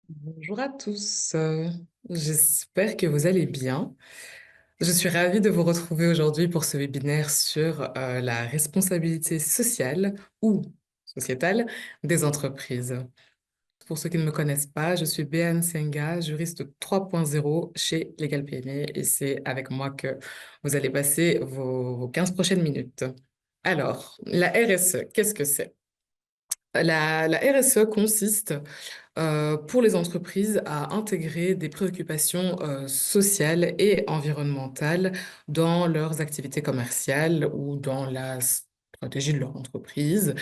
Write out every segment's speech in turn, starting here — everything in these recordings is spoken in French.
Bonjour à tous, j'espère que vous allez bien. Je suis ravie de vous retrouver aujourd'hui pour ce webinaire sur la responsabilité sociale ou sociétale des entreprises. Pour ceux qui ne me connaissent pas, je suis Béane Senga, juriste 3.0 chez Legal PME et c'est avec moi que vous allez passer vos 15 prochaines minutes. Alors, la RSE, qu'est-ce que c'est? La RSE consiste pour les entreprises à intégrer des préoccupations sociales et environnementales dans leurs activités commerciales ou dans la stratégie de leur entreprise.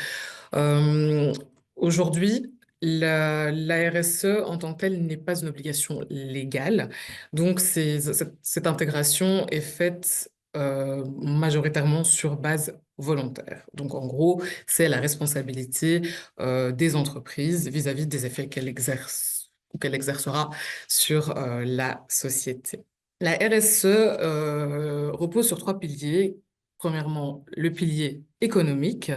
Euh, Aujourd'hui, la RSE en tant que telle n'est pas une obligation légale. Donc, cette intégration est faite majoritairement sur base volontaire. Donc, en gros, c'est la responsabilité des entreprises vis-à-vis des effets qu'elles exercent ou qu'elle exercera sur la société. La RSE repose sur trois piliers. Premièrement, le pilier économique.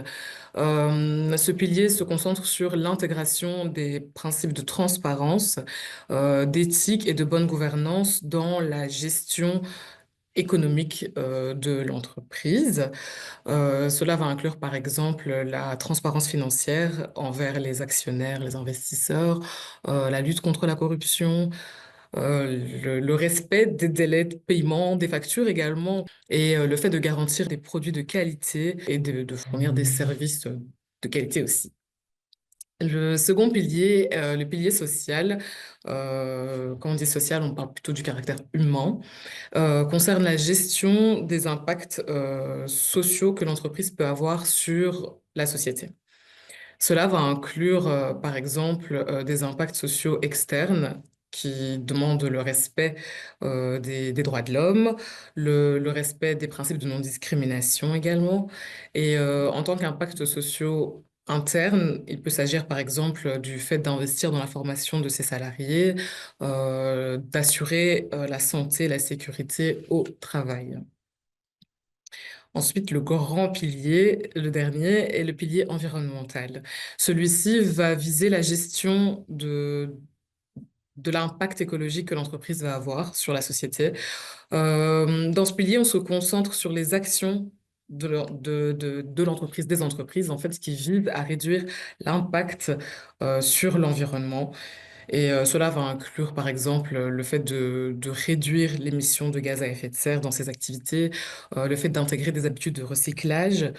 Ce pilier se concentre sur l'intégration des principes de transparence, d'éthique et de bonne gouvernance dans la gestion économique de l'entreprise. Cela va inclure par exemple la transparence financière envers les actionnaires, les investisseurs, la lutte contre la corruption, le respect des délais de paiement, des factures également, et le fait de garantir des produits de qualité et de fournir des services de qualité aussi. Le second pilier, le pilier social, quand on dit social, on parle plutôt du caractère humain, concerne la gestion des impacts sociaux que l'entreprise peut avoir sur la société. Cela va inclure, par exemple, des impacts sociaux externes qui demandent le respect des droits de l'homme, le respect des principes de non-discrimination également. Et en tant qu'impact sociaux interne, il peut s'agir, par exemple, du fait d'investir dans la formation de ses salariés, d'assurer la santé, la sécurité au travail. Ensuite, le grand pilier, le dernier, est le pilier environnemental. Celui-ci va viser la gestion de l'impact écologique que l'entreprise va avoir sur la société. Dans ce pilier, on se concentre sur les actions de l'entreprise, des entreprises, en fait, qui visent à réduire l'impact sur l'environnement. Et cela va inclure, par exemple, le fait de réduire l'émission de gaz à effet de serre dans ces activités, le fait d'intégrer des habitudes de recyclage,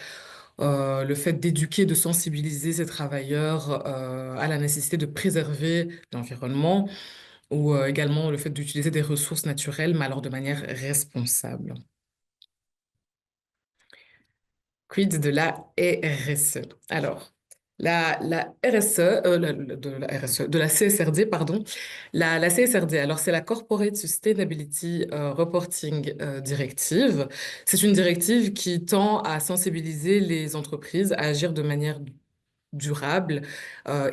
le fait d'éduquer, de sensibiliser ces travailleurs à la nécessité de préserver l'environnement, ou également le fait d'utiliser des ressources naturelles, mais alors de manière responsable. Quid de la RSE? Alors, la RSE, de la CSRD, pardon. La CSRD, alors c'est la Corporate Sustainability Reporting Directive. C'est une directive qui tend à sensibiliser les entreprises à agir de manière durable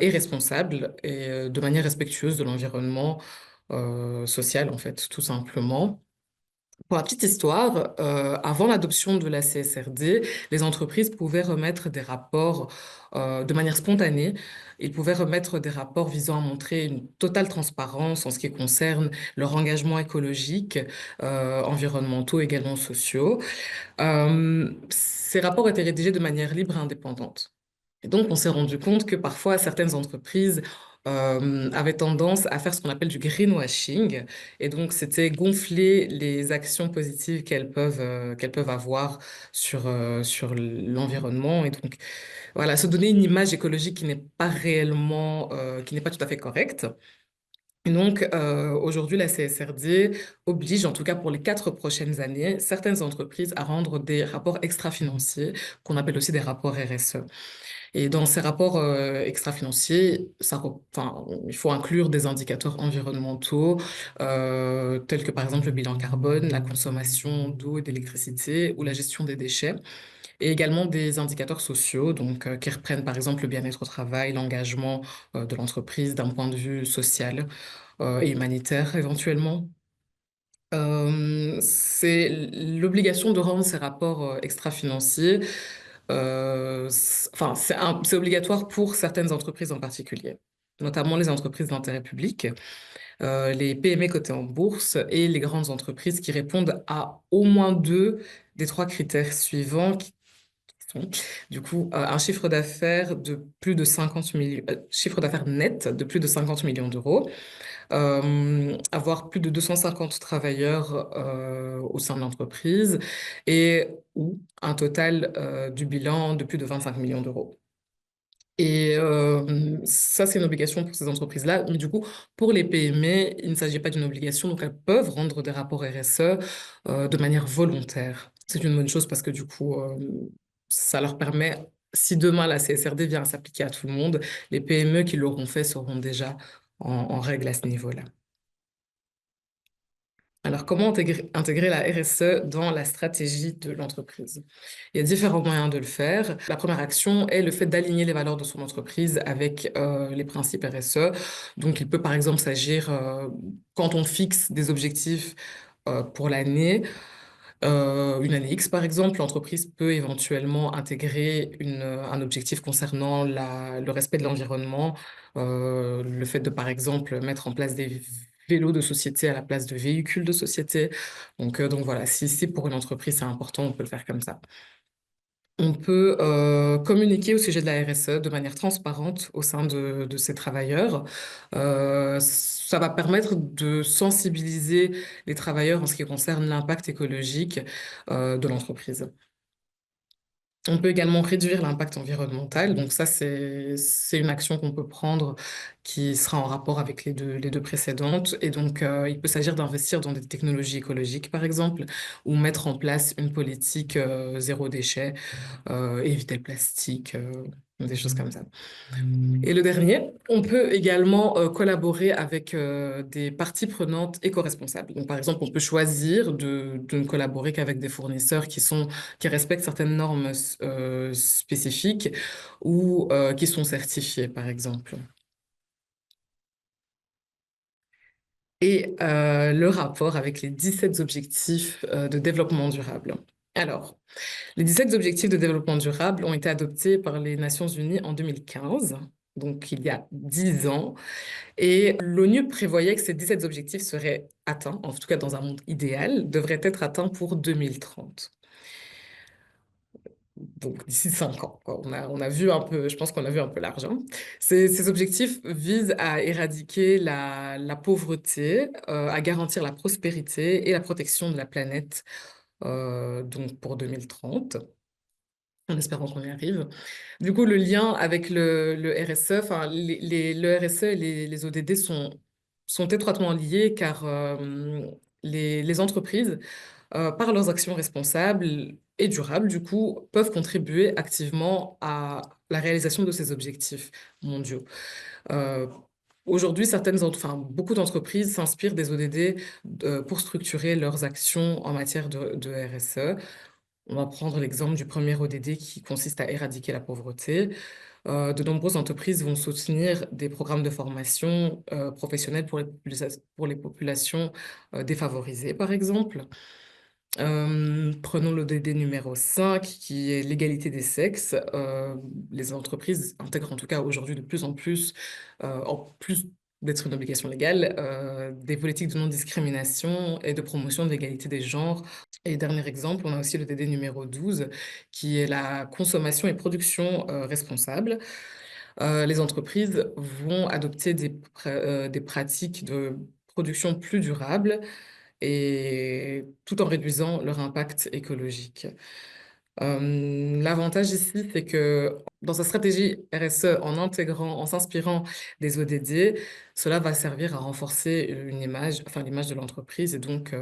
et responsable et de manière respectueuse de l'environnement social, en fait, tout simplement. Pour la petite histoire, avant l'adoption de la CSRD, les entreprises pouvaient remettre des rapports de manière spontanée. Ils pouvaient remettre des rapports visant à montrer une totale transparence en ce qui concerne leur engagement écologique, environnementaux, également sociaux. Ces rapports étaient rédigés de manière libre et indépendante. Et donc, on s'est rendu compte que parfois, certaines entreprises avaient tendance à faire ce qu'on appelle du greenwashing. Et donc, c'était gonfler les actions positives qu'elles peuvent avoir sur l'environnement. Et donc, voilà, se donner une image écologique qui n'est pas réellement, qui n'est pas tout à fait correcte. Et donc, aujourd'hui, la CSRD oblige, en tout cas pour les 4 prochaines années, certaines entreprises à rendre des rapports extra-financiers, qu'on appelle aussi des rapports RSE. Et dans ces rapports extra-financiers, enfin, il faut inclure des indicateurs environnementaux, tels que par exemple le bilan carbone, la consommation d'eau et d'électricité ou la gestion des déchets, et également des indicateurs sociaux, donc qui reprennent par exemple le bien-être au travail, l'engagement de l'entreprise d'un point de vue social et humanitaire éventuellement. C'est l'obligation de rendre ces rapports extra-financiers. Enfin, c'est obligatoire pour certaines entreprises en particulier. notamment les entreprises d'intérêt public, les PME cotées en bourse et les grandes entreprises qui répondent à au moins deux des trois critères suivants qui sont, du coup, un chiffre d'affaires de plus de 50 millions, chiffre d'affaires net de plus de 50 millions d'euros, avoir plus de 250 travailleurs au sein de l'entreprise et ou un total du bilan de plus de 25 millions d'euros. Et ça, c'est une obligation pour ces entreprises-là. Mais du coup, pour les PME, il ne s'agit pas d'une obligation, donc elles peuvent rendre des rapports RSE de manière volontaire. C'est une bonne chose parce que du coup, ça leur permet, si demain la CSRD vient à s'appliquer à tout le monde, les PME qui l'auront fait seront déjà en règle à ce niveau-là. Alors, comment intégrer la RSE dans la stratégie de l'entreprise? Il y a différents moyens de le faire. La première action est le fait d'aligner les valeurs de son entreprise avec les principes RSE. Donc, il peut par exemple s'agir, quand on fixe des objectifs pour l'année, une année X par exemple, l'entreprise peut éventuellement intégrer un objectif concernant le respect de l'environnement, le fait de par exemple mettre en place des vélos de société à la place de véhicules de société. Donc voilà, si pour une entreprise c'est important, on peut le faire comme ça. On peut communiquer au sujet de la RSE de manière transparente au sein de ces travailleurs. Ça va permettre de sensibiliser les travailleurs en ce qui concerne l'impact écologique de l'entreprise. On peut également réduire l'impact environnemental. Donc ça, c'est une action qu'on peut prendre qui sera en rapport avec les deux précédentes. Et donc, il peut s'agir d'investir dans des technologies écologiques, par exemple, ou mettre en place une politique zéro déchet, éviter le plastique, des choses comme ça. Et le dernier, on peut également collaborer avec des parties prenantes éco-responsables. Donc, par exemple, on peut choisir de ne collaborer qu'avec des fournisseurs qui respectent certaines normes spécifiques ou qui sont certifiés, par exemple. Et le rapport avec les 17 objectifs de développement durable. Alors, les 17 objectifs de développement durable ont été adoptés par les Nations Unies en 2015, donc il y a 10 ans. Et l'ONU prévoyait que ces 17 objectifs seraient atteints, en tout cas dans un monde idéal, devraient être atteints pour 2030. Donc d'ici 5 ans, quoi. On a vu un peu, je pense qu'on a vu un peu l'argent. Ces objectifs visent à éradiquer la pauvreté, à garantir la prospérité et la protection de la planète, donc pour 2030, en espérant qu'on y arrive. Du coup, le lien avec le RSE, enfin, le RSE et les ODD sont étroitement liés car les entreprises, par leurs actions responsables et durables, du coup, peuvent contribuer activement à la réalisation de ces objectifs mondiaux. Euh, Aujourd'hui, beaucoup d'entreprises s'inspirent des ODD pour structurer leurs actions en matière de RSE. On va prendre l'exemple du premier ODD qui consiste à éradiquer la pauvreté. De nombreuses entreprises vont soutenir des programmes de formation professionnelle pour les populations défavorisées, par exemple. Prenons l'ODD numéro 5, qui est l'égalité des sexes. Les entreprises intègrent en tout cas aujourd'hui de plus en plus, en plus d'être une obligation légale, des politiques de non-discrimination et de promotion de l'égalité des genres. Et dernier exemple, on a aussi le DD numéro 12, qui est la consommation et production responsable. Les entreprises vont adopter des pratiques de production plus durables et tout en réduisant leur impact écologique. L'avantage ici, c'est que dans sa stratégie RSE, en s'inspirant des ODD, cela va servir à renforcer une image, enfin l'image de l'entreprise et donc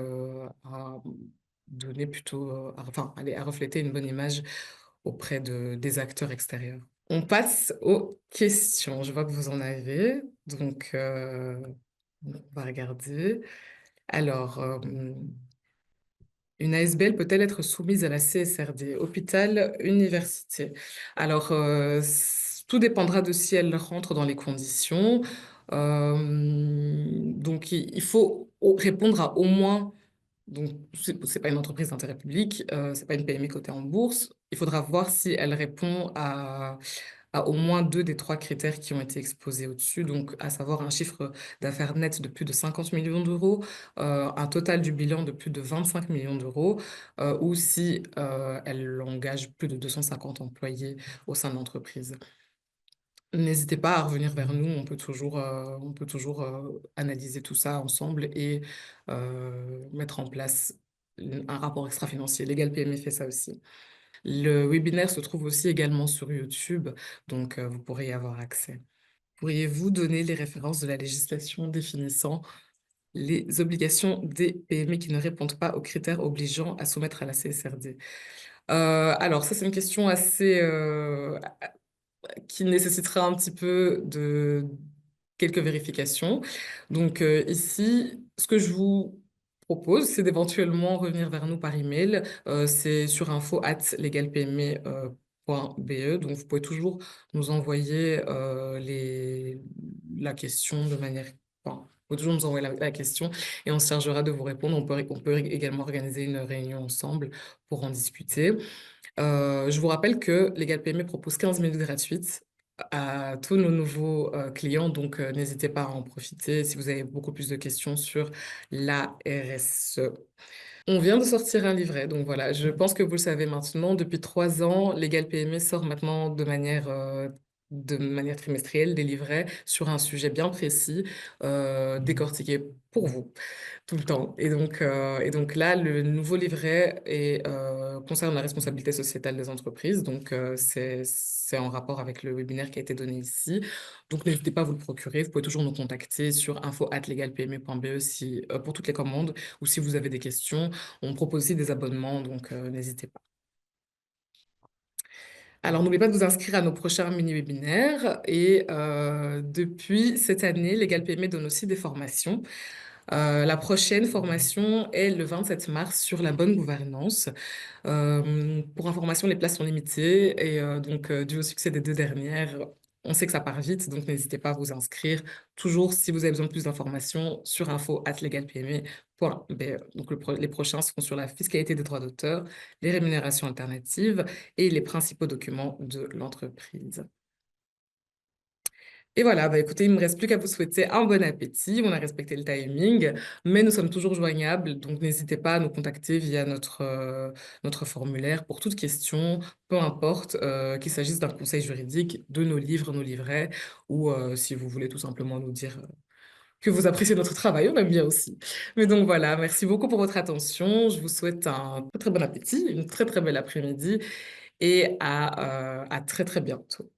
à donner plutôt, à refléter une bonne image auprès des acteurs extérieurs. On passe aux questions. Je vois que vous en avez, donc on va regarder. Alors, une ASBL peut-elle être soumise à la CSRD, hôpital, université? Alors, tout dépendra de si elle rentre dans les conditions. Donc, il faut répondre à au moins, donc c'est pas une entreprise d'intérêt public, c'est pas une PME cotée en bourse. Il faudra voir si elle répond à au moins 2 des 3 critères qui ont été exposés au-dessus, donc à savoir un chiffre d'affaires net de plus de 50 millions d'euros, un total du bilan de plus de 25 millions d'euros, ou si, elle engage plus de 250 employés au sein de l'entreprise. N'hésitez pas à revenir vers nous, on peut toujours analyser tout ça ensemble et mettre en place un rapport extra-financier. Legal PME fait ça aussi. Le webinaire se trouve aussi également sur YouTube, donc vous pourrez y avoir accès. Pourriez-vous donner les références de la législation définissant les obligations des PME qui ne répondent pas aux critères obligeant à soumettre à la CSRD? Alors ça, c'est une question assez, qui nécessitera un petit peu de quelques vérifications. Donc, ici, ce que je vous propose, c'est d'éventuellement revenir vers nous par email. C'est sur info@legalpme.be. Donc, vous pouvez toujours nous envoyer la question de manière. Enfin, vous pouvez toujours nous envoyer la question et on se chargera de vous répondre. On peut également organiser une réunion ensemble pour en discuter. Je vous rappelle que Legal PME propose 15 minutes gratuites à tous nos nouveaux clients, donc n'hésitez pas à en profiter si vous avez beaucoup plus de questions sur la RSE. On vient de sortir un livret, donc voilà, je pense que vous le savez maintenant, depuis 3 ans, Legal PME sort maintenant de manière trimestrielle des livrets sur un sujet bien précis, décortiqué pour vous tout le temps. Et donc là, le nouveau livret concerne la responsabilité sociétale des entreprises. Donc, c'est en rapport avec le webinaire qui a été donné ici. Donc, n'hésitez pas à vous le procurer. Vous pouvez toujours nous contacter sur info@legalpme.be pour toutes les commandes ou si vous avez des questions. On propose aussi des abonnements, donc n'hésitez pas. Alors, n'oubliez pas de vous inscrire à nos prochains mini-webinaires. Et depuis cette année, Legal PME donne aussi des formations. La prochaine formation est le 27 mars sur la bonne gouvernance. Pour information, les places sont limitées et donc, dû au succès des 2 dernières, on sait que ça part vite, donc n'hésitez pas à vous inscrire. Toujours, si vous avez besoin de plus d'informations, sur info@legalpme.be. Donc, les prochains seront sur la fiscalité des droits d'auteur, les rémunérations alternatives et les principaux documents de l'entreprise. Et voilà, bah écoutez, il ne me reste plus qu'à vous souhaiter un bon appétit. On a respecté le timing, mais nous sommes toujours joignables, donc n'hésitez pas à nous contacter via notre formulaire pour toute question, peu importe, qu'il s'agisse d'un conseil juridique, de nos livres, nos livrets, ou si vous voulez tout simplement nous dire que vous appréciez notre travail, on aime bien aussi. Mais donc voilà, merci beaucoup pour votre attention. Je vous souhaite un très très bon appétit, une très très belle après-midi et à très très bientôt.